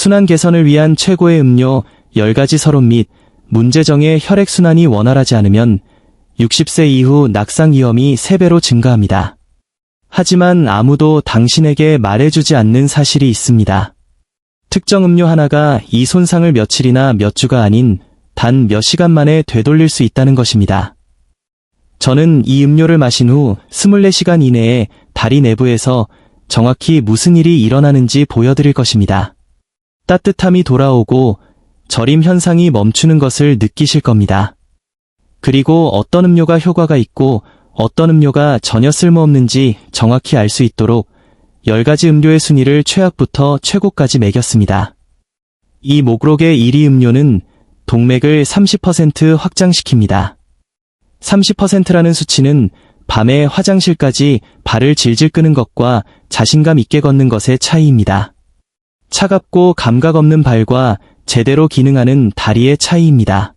순환 개선을 위한 최고의 음료 10가지 서론 및 문제정의 혈액순환이 원활하지 않으면 60세 이후 낙상 위험이 3배로 증가합니다. 하지만 아무도 당신에게 말해주지 않는 사실이 있습니다. 특정 음료 하나가 이 손상을 며칠이나 몇 주가 아닌 단 몇 시간 만에 되돌릴 수 있다는 것입니다. 저는 이 음료를 마신 후 24시간 이내에 다리 내부에서 정확히 무슨 일이 일어나는지 보여드릴 것입니다. 따뜻함이 돌아오고 저림 현상이 멈추는 것을 느끼실 겁니다. 그리고 어떤 음료가 효과가 있고 어떤 음료가 전혀 쓸모없는지 정확히 알 수 있도록 10가지 음료의 순위를 최악부터 최고까지 매겼습니다. 이 목록의 1위 음료는 동맥을 30% 확장시킵니다. 30%라는 수치는 밤에 화장실까지 발을 질질 끄는 것과 자신감 있게 걷는 것의 차이입니다. 차갑고 감각 없는 발과 제대로 기능하는 다리의 차이입니다.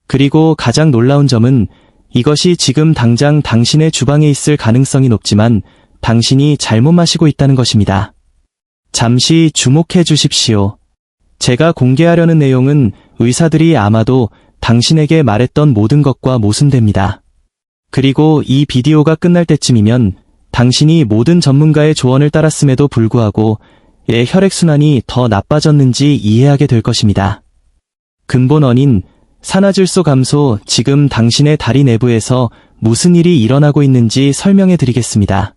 그리고 가장 놀라운 점은 이것이 지금 당장 당신의 주방에 있을 가능성이 높지만 당신이 잘못 마시고 있다는 것입니다. 잠시 주목해 주십시오. 제가 공개하려는 내용은 의사들이 아마도 당신에게 말했던 모든 것과 모순됩니다. 그리고 이 비디오가 끝날 때쯤이면 당신이 모든 전문가의 조언을 따랐음에도 불구하고 왜 혈액순환이 더 나빠졌는지 이해하게 될 것입니다. 근본 원인, 산화질소 감소, 지금 당신의 다리 내부에서 무슨 일이 일어나고 있는지 설명해 드리겠습니다.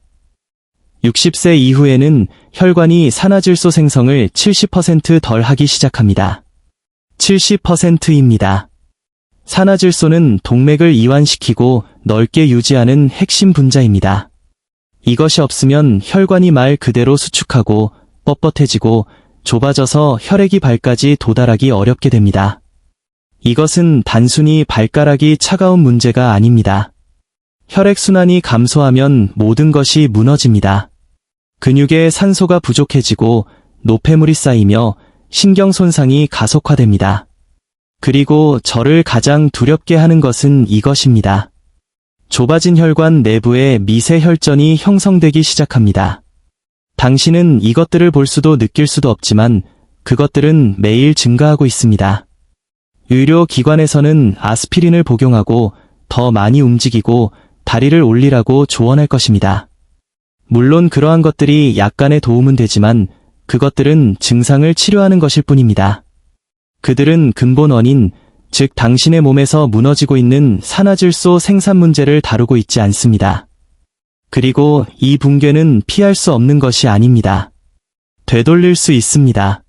60세 이후에는 혈관이 산화질소 생성을 70% 덜 하기 시작합니다. 70%입니다. 산화질소는 동맥을 이완시키고 넓게 유지하는 핵심 분자입니다. 이것이 없으면 혈관이 말 그대로 수축하고 뻣뻣해지고 좁아져서 혈액이 발까지 도달하기 어렵게 됩니다. 이것은 단순히 발가락이 차가운 문제가 아닙니다. 혈액순환이 감소하면 모든 것이 무너집니다. 근육에 산소가 부족해지고 노폐물이 쌓이며 신경 손상이 가속화됩니다. 그리고 저를 가장 두렵게 하는 것은 이것입니다. 좁아진 혈관 내부에 미세 혈전이 형성되기 시작합니다. 당신은 이것들을 볼 수도 느낄 수도 없지만 그것들은 매일 증가하고 있습니다. 의료기관에서는 아스피린을 복용하고 더 많이 움직이고 다리를 올리라고 조언할 것입니다. 물론 그러한 것들이 약간의 도움은 되지만 그것들은 증상을 치료하는 것일 뿐입니다. 그들은 근본 원인, 즉 당신의 몸에서 무너지고 있는 산화질소 생산 문제를 다루고 있지 않습니다. 그리고 이 붕괴는 피할 수 없는 것이 아닙니다. 되돌릴 수 있습니다.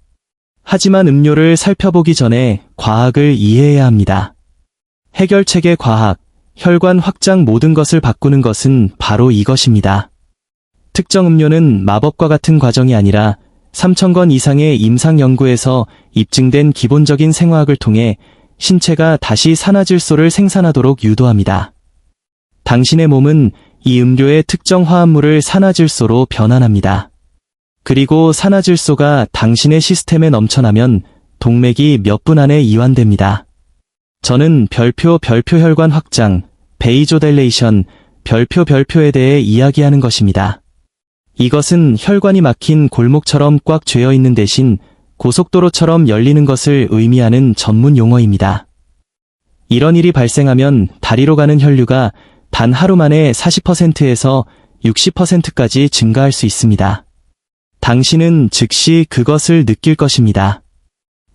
하지만 음료를 살펴보기 전에 과학을 이해해야 합니다. 해결책의 과학, 혈관 확장 모든 것을 바꾸는 것은 바로 이것입니다. 특정 음료는 마법과 같은 과정이 아니라 3,000건 이상의 임상 연구에서 입증된 기본적인 생화학을 통해 신체가 다시 산화질소를 생산하도록 유도합니다. 당신의 몸은 이 음료의 특정 화합물을 산화질소로 변환합니다. 그리고 산화질소가 당신의 시스템에 넘쳐나면 동맥이 몇 분 안에 이완됩니다. 저는 별표 혈관 확장, 베이조딜레이션, 별표에 대해 이야기하는 것입니다. 이것은 혈관이 막힌 골목처럼 꽉 죄어 있는 대신 고속도로처럼 열리는 것을 의미하는 전문 용어입니다. 이런 일이 발생하면 다리로 가는 혈류가 단 하루 만에 40%에서 60%까지 증가할 수 있습니다. 당신은 즉시 그것을 느낄 것입니다.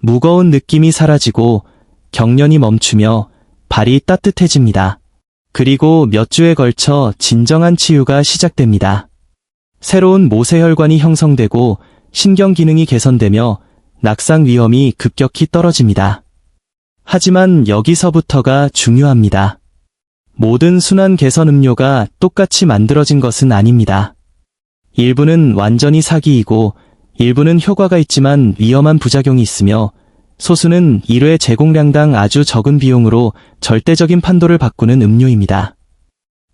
무거운 느낌이 사라지고 경련이 멈추며 발이 따뜻해집니다. 그리고 몇 주에 걸쳐 진정한 치유가 시작됩니다. 새로운 모세혈관이 형성되고 신경 기능이 개선되며 낙상 위험이 급격히 떨어집니다. 하지만 여기서부터가 중요합니다. 모든 순환 개선 음료가 똑같이 만들어진 것은 아닙니다. 일부는 완전히 사기이고 일부는 효과가 있지만 위험한 부작용이 있으며 소수는 1회 제공량당 아주 적은 비용으로 절대적인 판도를 바꾸는 음료입니다.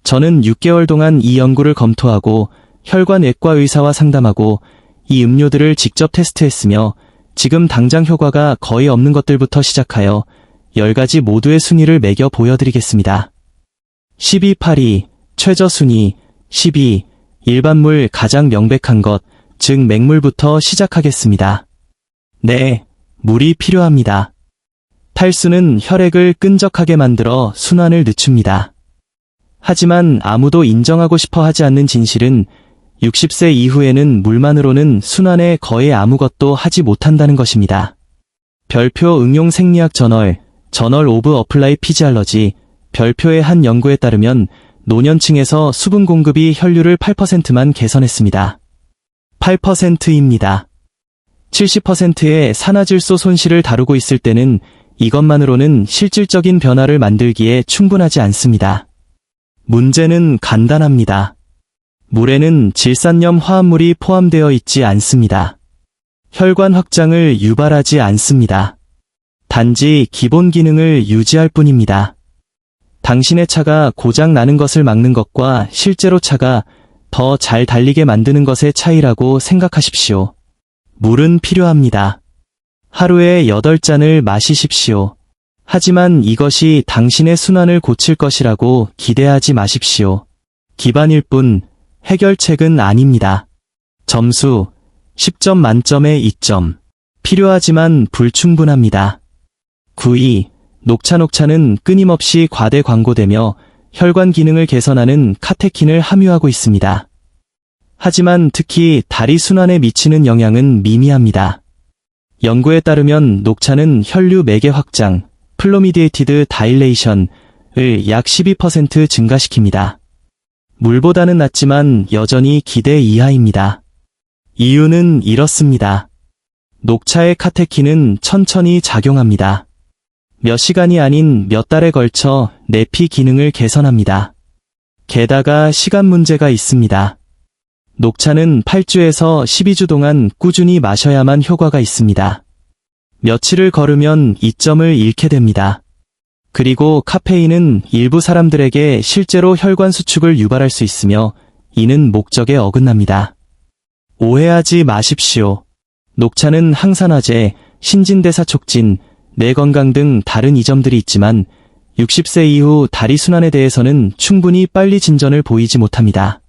저는 6개월 동안 이 연구를 검토하고 혈관외과 의사와 상담하고 이 음료들을 직접 테스트했으며 지금 당장 효과가 거의 없는 것들부터 시작하여 10가지 모두의 순위를 매겨 보여드리겠습니다. 12, 8위, 최저 순위, 12, 일반물 가장 명백한 것, 즉 맹물부터 시작하겠습니다. 네, 물이 필요합니다. 탈수는 혈액을 끈적하게 만들어 순환을 늦춥니다. 하지만 아무도 인정하고 싶어 하지 않는 진실은 60세 이후에는 물만으로는 순환에 거의 아무것도 하지 못한다는 것입니다. 별표 응용 생리학 저널 오브 어플라이 피지알러지, 별표의 한 연구에 따르면 노년층에서 수분 공급이 혈류를 8%만 개선했습니다. 8%입니다. 70%의 산화질소 손실을 다루고 있을 때는 이것만으로는 실질적인 변화를 만들기에 충분하지 않습니다. 문제는 간단합니다. 물에는 질산염 화합물이 포함되어 있지 않습니다. 혈관 확장을 유발하지 않습니다. 단지 기본 기능을 유지할 뿐입니다. 당신의 차가 고장 나는 것을 막는 것과 실제로 차가 더 잘 달리게 만드는 것의 차이라고 생각하십시오. 물은 필요합니다. 하루에 8잔을 마시십시오. 하지만 이것이 당신의 순환을 고칠 것이라고 기대하지 마십시오. 기반일 뿐 해결책은 아닙니다. 점수 10점 만점에 2점. 필요하지만 불충분합니다. 9위. 녹차는 끊임없이 과대 광고되며 혈관 기능을 개선하는 카테킨을 함유하고 있습니다. 하지만 특히 다리 순환에 미치는 영향은 미미합니다. 연구에 따르면 녹차는 혈류 매개 확장, 플로미디에이티드 다일레이션을 약 12% 증가시킵니다. 물보다는 낫지만 여전히 기대 이하입니다. 이유는 이렇습니다. 녹차의 카테킨은 천천히 작용합니다. 몇 시간이 아닌 몇 달에 걸쳐 내피 기능을 개선합니다. 게다가 시간 문제가 있습니다. 녹차는 8주에서 12주 동안 꾸준히 마셔야만 효과가 있습니다. 며칠을 걸으면 이점을 잃게 됩니다. 그리고 카페인은 일부 사람들에게 실제로 혈관 수축을 유발할 수 있으며 이는 목적에 어긋납니다. 오해하지 마십시오. 녹차는 항산화제, 신진대사 촉진, 뇌 건강 등 다른 이점들이 있지만 60세 이후 다리 순환에 대해서는 충분히 빨리 진전을 보이지 못합니다.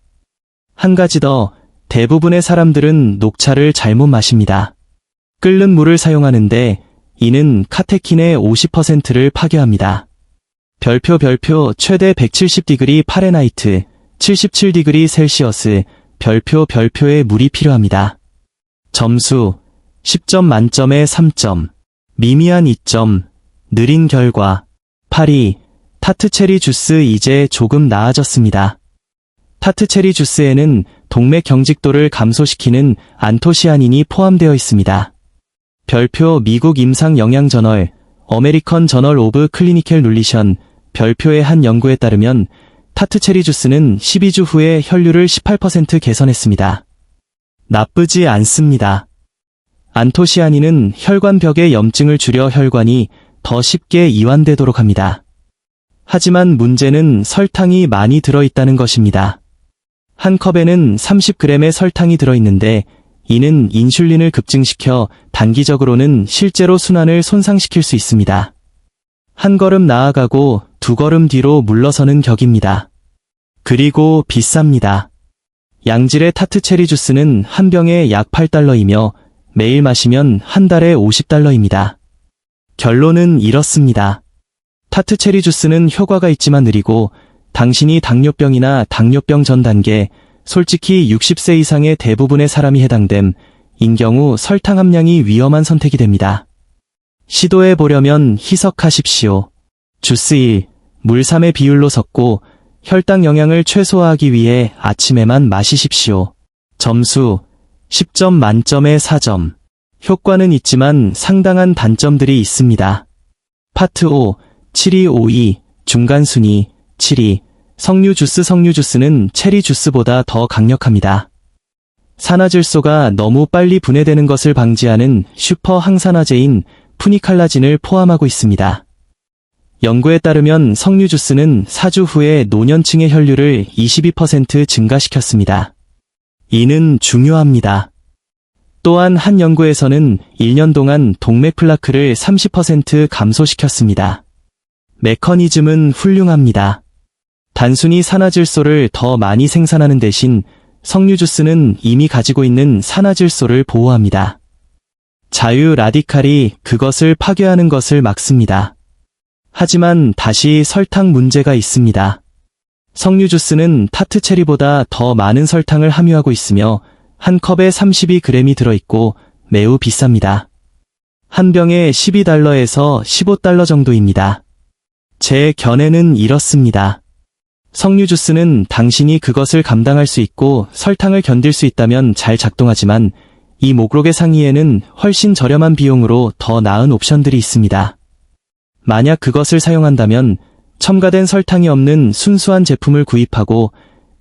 한 가지 더, 대부분의 사람들은 녹차를 잘못 마십니다. 끓는 물을 사용하는데 이는 카테킨의 50%를 파괴합니다. 별표 최대 170디그리 파레나이트, 77디그리 셀시어스, 별표의 물이 필요합니다. 점수 10점 만점에 3점. 미미한 2점. 느린 결과. 8위. 타트체리 주스 이제 조금 나아졌습니다. 타트체리 주스에는 동맥 경직도를 감소시키는 안토시아닌이 포함되어 있습니다. 별표 미국 임상 영양 저널, 어메리컨 저널 오브 클리니컬 눌리션, 별표의 한 연구에 따르면 타트체리 주스는 12주 후에 혈류를 18% 개선했습니다. 나쁘지 않습니다. 안토시아닌은 혈관벽의 염증을 줄여 혈관이 더 쉽게 이완되도록 합니다. 하지만 문제는 설탕이 많이 들어있다는 것입니다. 한 컵에는 30g의 설탕이 들어있는데 이는 인슐린을 급증시켜 단기적으로는 실제로 순환을 손상시킬 수 있습니다. 한 걸음 나아가고 두 걸음 뒤로 물러서는 격입니다. 그리고 비쌉니다. 양질의 타트체리 주스는 한 병에 약 8달러이며 매일 마시면 한 달에 50달러입니다. 결론은 이렇습니다. 타트체리 주스는 효과가 있지만 느리고 당신이 당뇨병이나 당뇨병 전 단계, 솔직히 60세 이상의 대부분의 사람이 해당됨, 인 경우 설탕 함량이 위험한 선택이 됩니다. 시도해 보려면 희석하십시오. 주스 1, 물 3의 비율로 섞고 혈당 영향을 최소화하기 위해 아침에만 마시십시오. 점수 10점 만점에 4점. 효과는 있지만 상당한 단점들이 있습니다. 파트 5, 7252, 중간순위, 7위, 석류 주스는 체리 주스보다 더 강력합니다. 산화질소가 너무 빨리 분해되는 것을 방지하는 슈퍼 항산화제인 푸니칼라진을 포함하고 있습니다. 연구에 따르면 석류 주스는 4주 후에 노년층의 혈류를 22% 증가시켰습니다. 이는 중요합니다. 또한 한 연구에서는 1년 동안 동맥 플라크를 30% 감소시켰습니다. 메커니즘은 훌륭합니다. 단순히 산화질소를 더 많이 생산하는 대신 석류 주스는 이미 가지고 있는 산화질소를 보호합니다. 자유 라디칼이 그것을 파괴하는 것을 막습니다. 하지만 다시 설탕 문제가 있습니다. 석류 주스는 타트 체리보다 더 많은 설탕을 함유하고 있으며 한 컵에 32g이 들어있고 매우 비쌉니다. 한 병에 $12에서 $15 정도입니다. 제 견해는 이렇습니다. 석류 주스는 당신이 그것을 감당할 수 있고 설탕을 견딜 수 있다면 잘 작동하지만 이 목록의 상위에는 훨씬 저렴한 비용으로 더 나은 옵션들이 있습니다. 만약 그것을 사용한다면 첨가된 설탕이 없는 순수한 제품을 구입하고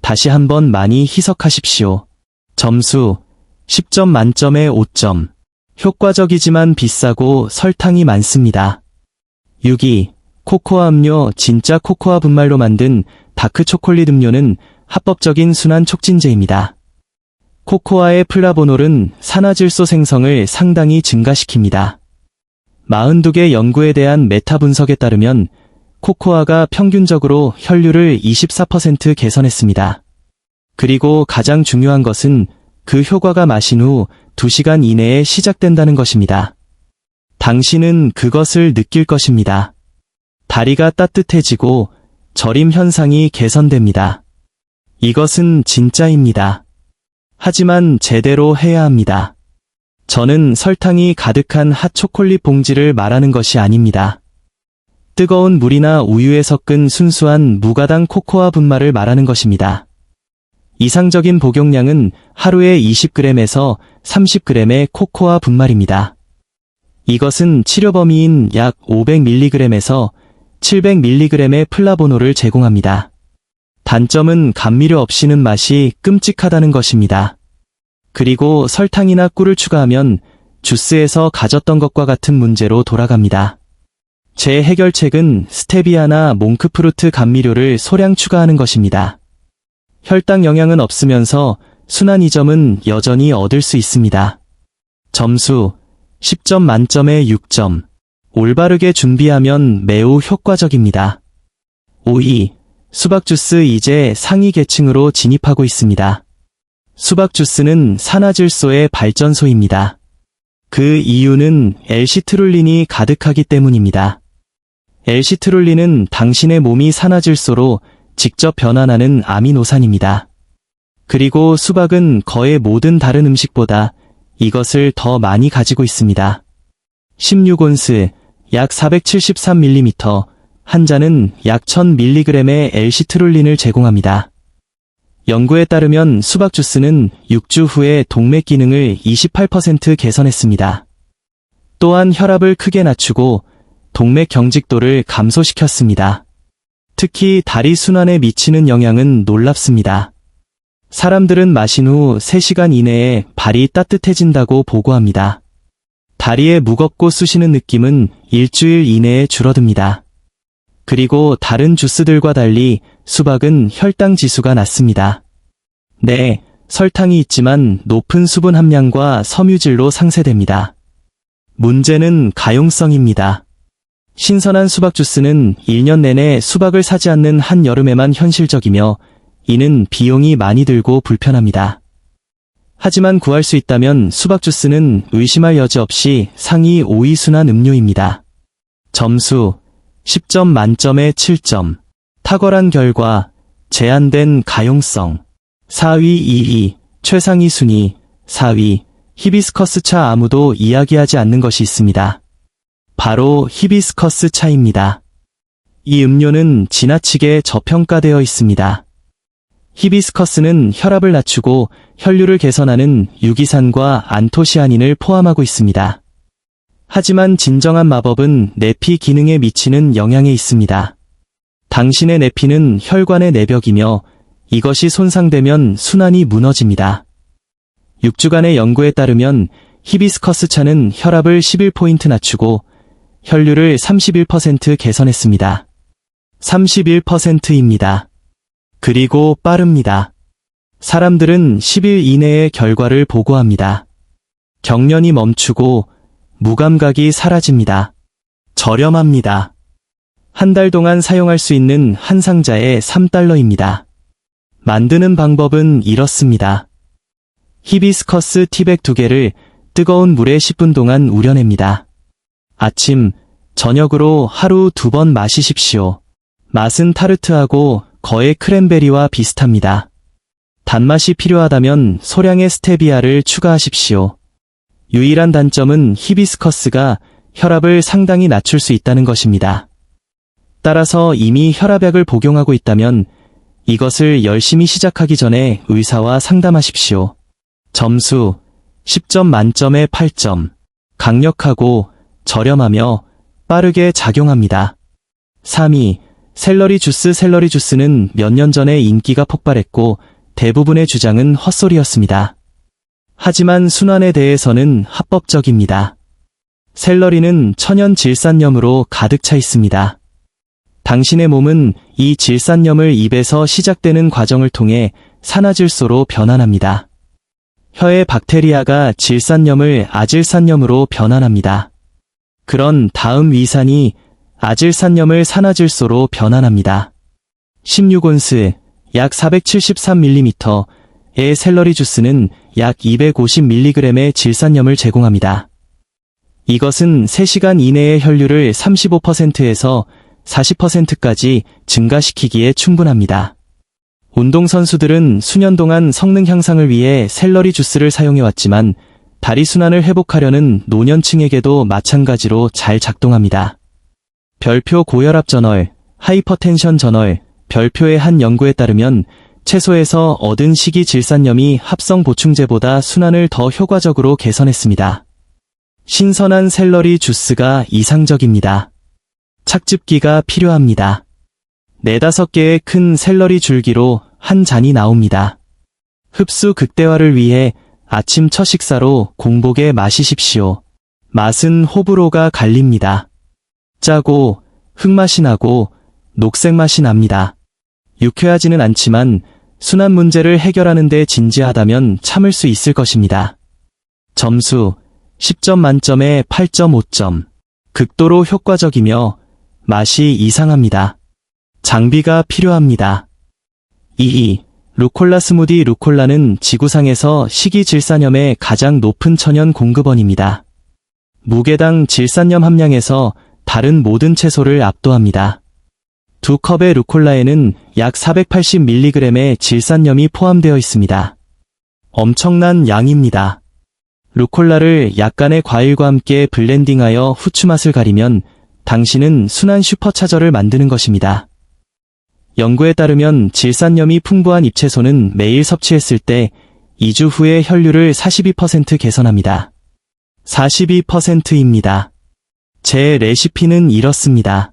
다시 한번 많이 희석하십시오. 점수 10점 만점에 5점. 효과적이지만 비싸고 설탕이 많습니다. 6위. 코코아 음료. 진짜 코코아 분말로 만든 다크 초콜릿 음료는 합법적인 순환 촉진제입니다. 코코아의 플라보놀은 산화질소 생성을 상당히 증가시킵니다. 42개 연구에 대한 메타 분석에 따르면 코코아가 평균적으로 혈류를 24% 개선했습니다. 그리고 가장 중요한 것은 그 효과가 마신 후 2시간 이내에 시작된다는 것입니다. 당신은 그것을 느낄 것입니다. 다리가 따뜻해지고 저림 현상이 개선됩니다. 이것은 진짜입니다. 하지만 제대로 해야 합니다. 저는 설탕이 가득한 핫초콜릿 봉지를 말하는 것이 아닙니다. 뜨거운 물이나 우유에 섞은 순수한 무가당 코코아 분말을 말하는 것입니다. 이상적인 복용량은 하루에 20g에서 30g의 코코아 분말입니다. 이것은 치료 범위인 약 500mg에서 700mg의 플라보놀을 제공합니다. 단점은 감미료 없이는 맛이 끔찍하다는 것입니다. 그리고 설탕이나 꿀을 추가하면 주스에서 가졌던 것과 같은 문제로 돌아갑니다. 제 해결책은 스테비아나 몽크프루트 감미료를 소량 추가하는 것입니다. 혈당 영향은 없으면서 순한 이점은 여전히 얻을 수 있습니다. 점수 10점 만점에 6점. 올바르게 준비하면 매우 효과적입니다. 5위. 수박 주스. 이제 상위 계층으로 진입하고 있습니다. 수박 주스는 산화질소의 발전소입니다. 그 이유는 L-시트룰린이 가득하기 때문입니다. L-시트룰린은 당신의 몸이 산화질소로 직접 변환하는 아미노산입니다. 그리고 수박은 거의 모든 다른 음식보다 이것을 더 많이 가지고 있습니다. 16온스, 약 473ml, 한 잔은 약 1000mg의 L-시트룰린을 제공합니다. 연구에 따르면 수박 주스는 6주 후에 동맥 기능을 28% 개선했습니다. 또한 혈압을 크게 낮추고 동맥 경직도를 감소시켰습니다. 특히 다리 순환에 미치는 영향은 놀랍습니다. 사람들은 마신 후 3시간 이내에 발이 따뜻해진다고 보고합니다. 다리에 무겁고 쑤시는 느낌은 일주일 이내에 줄어듭니다. 그리고 다른 주스들과 달리 수박은 혈당 지수가 낮습니다. 네, 설탕이 있지만 높은 수분 함량과 섬유질로 상쇄됩니다. 문제는 가용성입니다. 신선한 수박 주스는 1년 내내 수박을 사지 않는 한여름에만 현실적이며 이는 비용이 많이 들고 불편합니다. 하지만 구할 수 있다면 수박 주스는 의심할 여지 없이 상위 5위 순환 음료입니다. 점수 10점 만점에 7점. 탁월한 결과, 제한된 가용성. 4위 2위, 최상위 순위. 4위, 히비스커스 차. 아무도 이야기하지 않는 것이 있습니다. 바로 히비스커스 차입니다. 이 음료는 지나치게 저평가되어 있습니다. 히비스커스는 혈압을 낮추고 혈류를 개선하는 유기산과 안토시아닌을 포함하고 있습니다. 하지만 진정한 마법은 내피 기능에 미치는 영향에 있습니다. 당신의 내피는 혈관의 내벽이며 이것이 손상되면 순환이 무너집니다. 6주간의 연구에 따르면 히비스커스 차는 혈압을 11포인트 낮추고 혈류를 31% 개선했습니다. 31%입니다. 그리고 빠릅니다. 사람들은 10일 이내에 결과를 보고합니다. 경련이 멈추고 무감각이 사라집니다. 저렴합니다. 한 달 동안 사용할 수 있는 한 상자에 $3입니다. 만드는 방법은 이렇습니다. 히비스커스 티백 2개를 뜨거운 물에 10분 동안 우려냅니다. 아침, 저녁으로 하루 2번 마시십시오. 맛은 타르트하고 거의 크랜베리와 비슷합니다. 단맛이 필요하다면 소량의 스테비아를 추가하십시오. 유일한 단점은 히비스커스가 혈압을 상당히 낮출 수 있다는 것입니다. 따라서 이미 혈압약을 복용하고 있다면 이것을 열심히 시작하기 전에 의사와 상담하십시오. 점수 10점 만점에 8점. 강력하고 저렴하며 빠르게 작용합니다. 3위, 샐러리 주스. 샐러리 주스는 몇 년 전에 인기가 폭발했고 대부분의 주장은 헛소리였습니다. 하지만 순환에 대해서는 합법적입니다. 샐러리는 천연 질산염으로 가득 차 있습니다. 당신의 몸은 이 질산염을 입에서 시작되는 과정을 통해 산화질소로 변환합니다. 혀의 박테리아가 질산염을 아질산염으로 변환합니다. 그런 다음 위산이 아질산염을 산화질소로 변환합니다. 16온스, 약 473ml의 샐러리 주스는 약 250mg의 질산염을 제공합니다. 이것은 3시간 이내의 혈류를 35%에서 40%까지 증가시키기에 충분합니다. 운동선수들은 수년 동안 성능 향상을 위해 샐러리 주스를 사용해왔지만 다리 순환을 회복하려는 노년층에게도 마찬가지로 잘 작동합니다. 별표 고혈압 저널, 하이퍼텐션 저널, 별표의 한 연구에 따르면 채소에서 얻은 식이 질산염이 합성 보충제보다 순환을 더 효과적으로 개선했습니다. 신선한 샐러리 주스가 이상적입니다. 착즙기가 필요합니다. 4-5개의 큰 샐러리 줄기로 한 잔이 나옵니다. 흡수 극대화를 위해 아침 첫 식사로 공복에 마시십시오. 맛은 호불호가 갈립니다. 짜고 흙맛이 나고 녹색 맛이 납니다. 유쾌하지는 않지만 순환 문제를 해결하는 데 진지하다면 참을 수 있을 것입니다. 점수 10점 만점에 8.5점. 극도로 효과적이며 맛이 이상합니다. 장비가 필요합니다. 2. 루콜라 스무디. 루콜라는 지구상에서 식이 질산염의 가장 높은 천연 공급원입니다. 무게당 질산염 함량에서 다른 모든 채소를 압도합니다. 2컵의 루콜라에는 약 480mg의 질산염이 포함되어 있습니다. 엄청난 양입니다. 루콜라를 약간의 과일과 함께 블렌딩하여 후추 맛을 가리면 당신은 순한 슈퍼차저를 만드는 것입니다. 연구에 따르면 질산염이 풍부한 잎채소는 매일 섭취했을 때 2주 후에 혈류를 42% 개선합니다. 42%입니다. 제 레시피는 이렇습니다.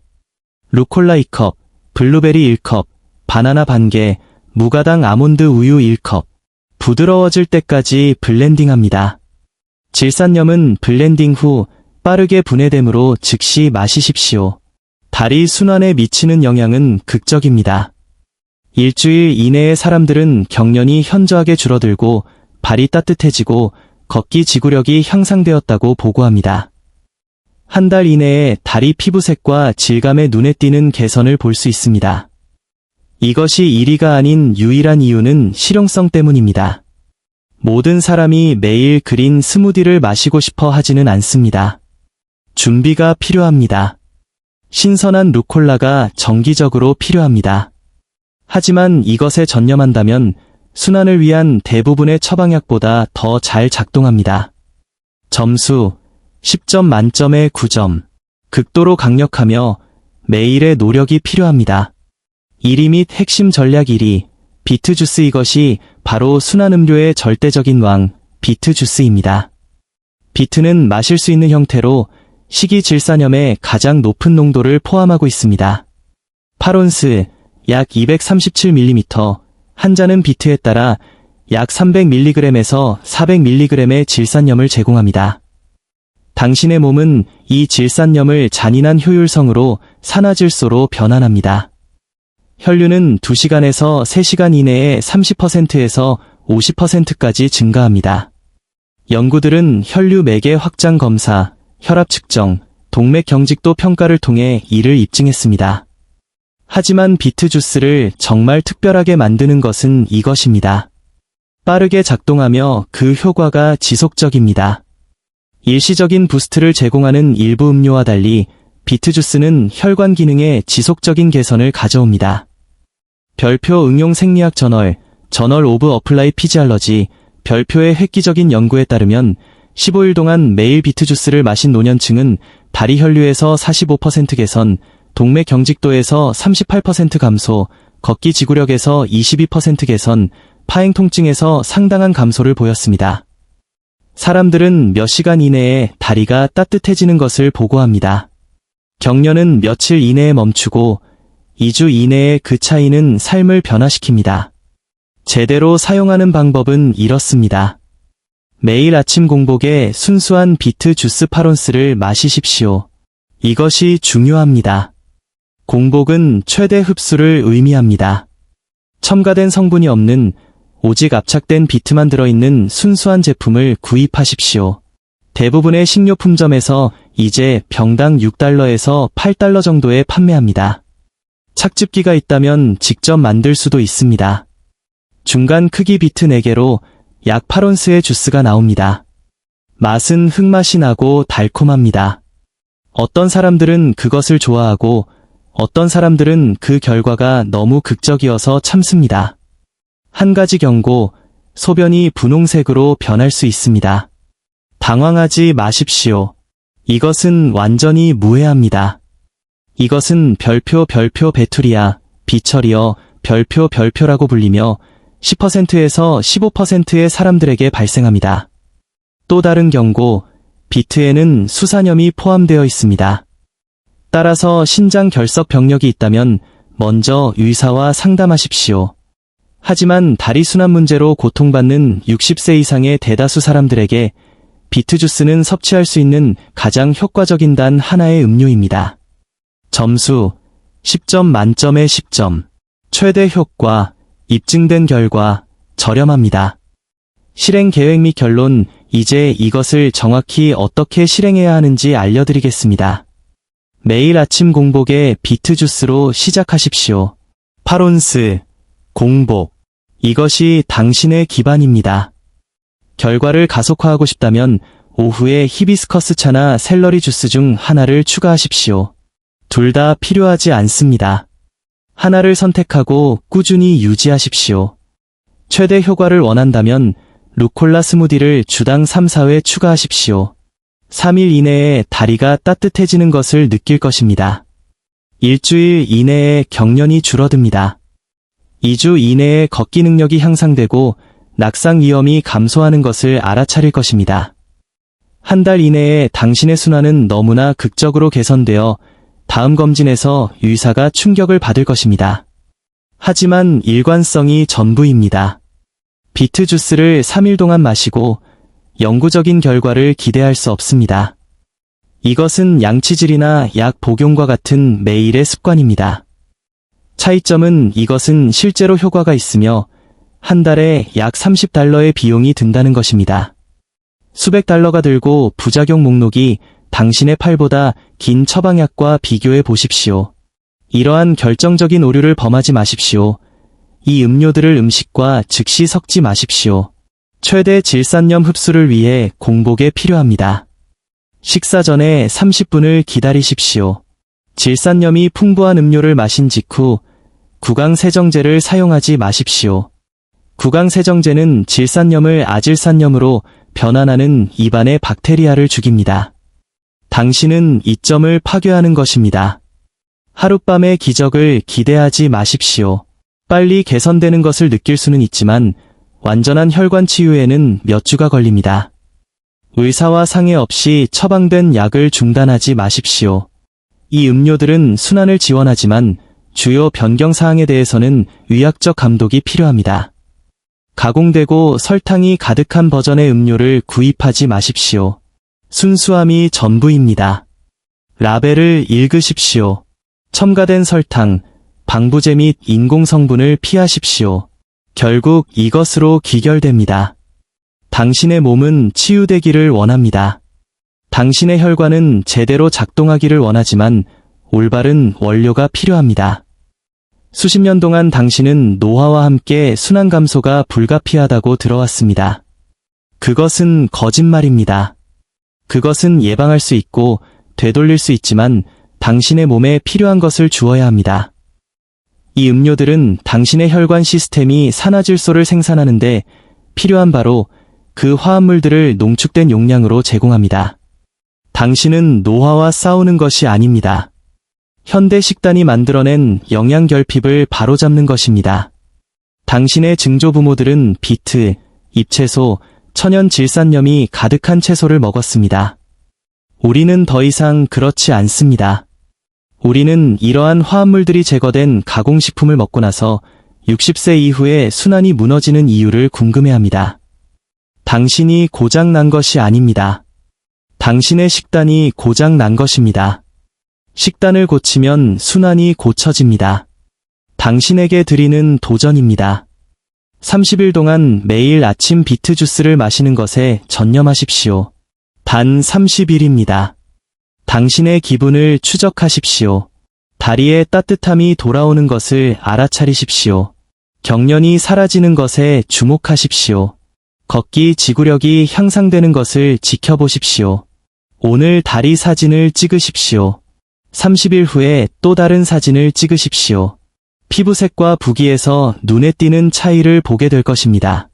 루콜라 2컵, 블루베리 1컵, 바나나 반개, 무가당 아몬드 우유 1컵. 부드러워질 때까지 블렌딩합니다. 질산염은 블렌딩 후 빠르게 분해되므로 즉시 마시십시오. 다리 순환에 미치는 영향은 극적입니다. 일주일 이내에 사람들은 경련이 현저하게 줄어들고 발이 따뜻해지고 걷기 지구력이 향상되었다고 보고합니다. 한 달 이내에 다리 피부색과 질감의 눈에 띄는 개선을 볼 수 있습니다. 이것이 1위가 아닌 유일한 이유는 실용성 때문입니다. 모든 사람이 매일 그린 스무디를 마시고 싶어 하지는 않습니다. 준비가 필요합니다. 신선한 루콜라가 정기적으로 필요합니다. 하지만 이것에 전념한다면 순환을 위한 대부분의 처방약보다 더 잘 작동합니다. 점수 10점 만점에 9점. 극도로 강력하며 매일의 노력이 필요합니다. 1위 및 핵심 전략 1위, 비트 주스. 이것이 바로 순환 음료의 절대적인 왕, 비트 주스입니다. 비트는 마실 수 있는 형태로 식이 질산염의 가장 높은 농도를 포함하고 있습니다. 8온스, 약 237ml, 한 잔은 비트에 따라 약 300mg에서 400mg의 질산염을 제공합니다. 당신의 몸은 이 질산염을 잔인한 효율성으로 산화질소로 변환합니다. 혈류는 2시간에서 3시간 이내에 30%에서 50%까지 증가합니다. 연구들은 혈류 매개 확장 검사, 혈압 측정, 동맥 경직도 평가를 통해 이를 입증했습니다. 하지만 비트 주스를 정말 특별하게 만드는 것은 이것입니다. 빠르게 작동하며 그 효과가 지속적입니다. 일시적인 부스트를 제공하는 일부 음료와 달리 비트주스는 혈관 기능에 지속적인 개선을 가져옵니다. 별표 응용 생리학 저널 오브 어플라이 피지알러지 별표의 획기적인 연구에 따르면 15일 동안 매일 비트주스를 마신 노년층은 다리 혈류에서 45% 개선, 동맥 경직도에서 38% 감소, 걷기 지구력에서 22% 개선, 파행 통증에서 상당한 감소를 보였습니다. 사람들은 몇 시간 이내에 다리가 따뜻해지는 것을 보고합니다. 격려는 며칠 이내에 멈추고 2주 이내에 그 차이는 삶을 변화시킵니다. 제대로 사용하는 방법은 이렇습니다. 매일 아침 공복에 순수한 비트 주스 8온스를 마시십시오. 이것이 중요합니다. 공복은 최대 흡수를 의미합니다. 첨가된 성분이 없는 오직 압착된 비트만 들어있는 순수한 제품을 구입하십시오. 대부분의 식료품점에서 이제 병당 6달러에서 8달러 정도에 판매합니다. 착즙기가 있다면 직접 만들 수도 있습니다. 중간 크기 비트 4개로 약 8온스의 주스가 나옵니다. 맛은 흙맛이 나고 달콤합니다. 어떤 사람들은 그것을 좋아하고 어떤 사람들은 그 결과가 너무 극적이어서 참습니다. 한 가지 경고, 소변이 분홍색으로 변할 수 있습니다. 당황하지 마십시오. 이것은 완전히 무해합니다. 이것은 별표 베투리아, 비처리어, 별표라고 불리며 10%에서 15%의 사람들에게 발생합니다. 또 다른 경고, 비트에는 수산염이 포함되어 있습니다. 따라서 신장 결석 병력이 있다면 먼저 의사와 상담하십시오. 하지만 다리 순환 문제로 고통받는 60세 이상의 대다수 사람들에게 비트 주스는 섭취할 수 있는 가장 효과적인 단 하나의 음료입니다. 점수 10점 만점에 10점. 최대 효과, 입증된 결과, 저렴합니다. 실행 계획 및 결론, 이제 이것을 정확히 어떻게 실행해야 하는지 알려드리겠습니다. 매일 아침 공복에 비트 주스로 시작하십시오. 8온스, 공복. 이것이 당신의 기반입니다. 결과를 가속화하고 싶다면 오후에 히비스커스 차나 샐러리 주스 중 하나를 추가하십시오. 둘 다 필요하지 않습니다. 하나를 선택하고 꾸준히 유지하십시오. 최대 효과를 원한다면 루콜라 스무디를 주당 3-4회 추가하십시오. 3일 이내에 다리가 따뜻해지는 것을 느낄 것입니다. 일주일 이내에 경련이 줄어듭니다. 2주 이내에 걷기 능력이 향상되고 낙상 위험이 감소하는 것을 알아차릴 것입니다. 한 달 이내에 당신의 순환은 너무나 극적으로 개선되어 다음 검진에서 의사가 충격을 받을 것입니다. 하지만 일관성이 전부입니다. 비트 주스를 3일 동안 마시고 영구적인 결과를 기대할 수 없습니다. 이것은 양치질이나 약 복용과 같은 매일의 습관입니다. 차이점은 이것은 실제로 효과가 있으며 한 달에 약 30달러의 비용이 든다는 것입니다. 수백 달러가 들고 부작용 목록이 당신의 팔보다 긴 처방약과 비교해 보십시오. 이러한 결정적인 오류를 범하지 마십시오. 이 음료들을 음식과 즉시 섞지 마십시오. 최대 질산염 흡수를 위해 공복에 필요합니다. 식사 전에 30분을 기다리십시오. 질산염이 풍부한 음료를 마신 직후 구강세정제를 사용하지 마십시오. 구강세정제는 질산염을 아질산염으로 변환하는 입안의 박테리아를 죽입니다. 당신은 이점을 파괴하는 것입니다. 하룻밤의 기적을 기대하지 마십시오. 빨리 개선되는 것을 느낄 수는 있지만 완전한 혈관 치유에는 몇 주가 걸립니다. 의사와 상의 없이 처방된 약을 중단하지 마십시오. 이 음료들은 순환을 지원하지만 주요 변경 사항에 대해서는 의학적 감독이 필요합니다. 가공되고 설탕이 가득한 버전의 음료를 구입하지 마십시오. 순수함이 전부입니다. 라벨을 읽으십시오. 첨가된 설탕, 방부제 및 인공 성분을 피하십시오. 결국 이것으로 기결됩니다. 당신의 몸은 치유되기를 원합니다. 당신의 혈관은 제대로 작동하기를 원하지만 올바른 원료가 필요합니다. 수십 년 동안 당신은 노화와 함께 순환 감소가 불가피하다고 들어왔습니다. 그것은 거짓말입니다. 그것은 예방할 수 있고 되돌릴 수 있지만 당신의 몸에 필요한 것을 주어야 합니다. 이 음료들은 당신의 혈관 시스템이 산화질소를 생산하는데 필요한 바로 그 화합물들을 농축된 용량으로 제공합니다. 당신은 노화와 싸우는 것이 아닙니다. 현대 식단이 만들어낸 영양 결핍을 바로잡는 것입니다. 당신의 증조부모들은 비트, 잎채소, 천연 질산염이 가득한 채소를 먹었습니다. 우리는 더 이상 그렇지 않습니다. 우리는 이러한 화합물들이 제거된 가공식품을 먹고 나서 60세 이후에 순환이 무너지는 이유를 궁금해합니다. 당신이 고장 난 것이 아닙니다. 당신의 식단이 고장 난 것입니다. 식단을 고치면 순환이 고쳐집니다. 당신에게 드리는 도전입니다. 30일 동안 매일 아침 비트 주스를 마시는 것에 전념하십시오. 단 30일입니다. 당신의 기분을 추적하십시오. 다리에 따뜻함이 돌아오는 것을 알아차리십시오. 경련이 사라지는 것에 주목하십시오. 걷기 지구력이 향상되는 것을 지켜보십시오. 오늘 다리 사진을 찍으십시오. 30일 후에 또 다른 사진을 찍으십시오. 피부색과 부기에서 눈에 띄는 차이를 보게 될 것입니다.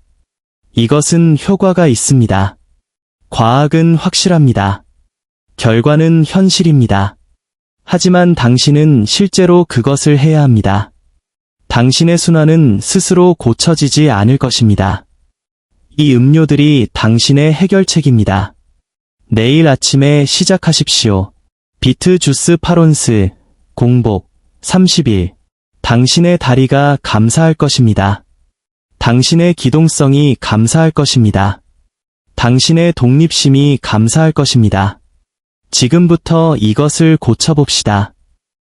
이것은 효과가 있습니다. 과학은 확실합니다. 결과는 현실입니다. 하지만 당신은 실제로 그것을 해야 합니다. 당신의 순환은 스스로 고쳐지지 않을 것입니다. 이 음료들이 당신의 해결책입니다. 내일 아침에 시작하십시오. 비트 주스 8온스, 공복, 30일. 당신의 다리가 감사할 것입니다. 당신의 기동성이 감사할 것입니다. 당신의 독립심이 감사할 것입니다. 지금부터 이것을 고쳐봅시다.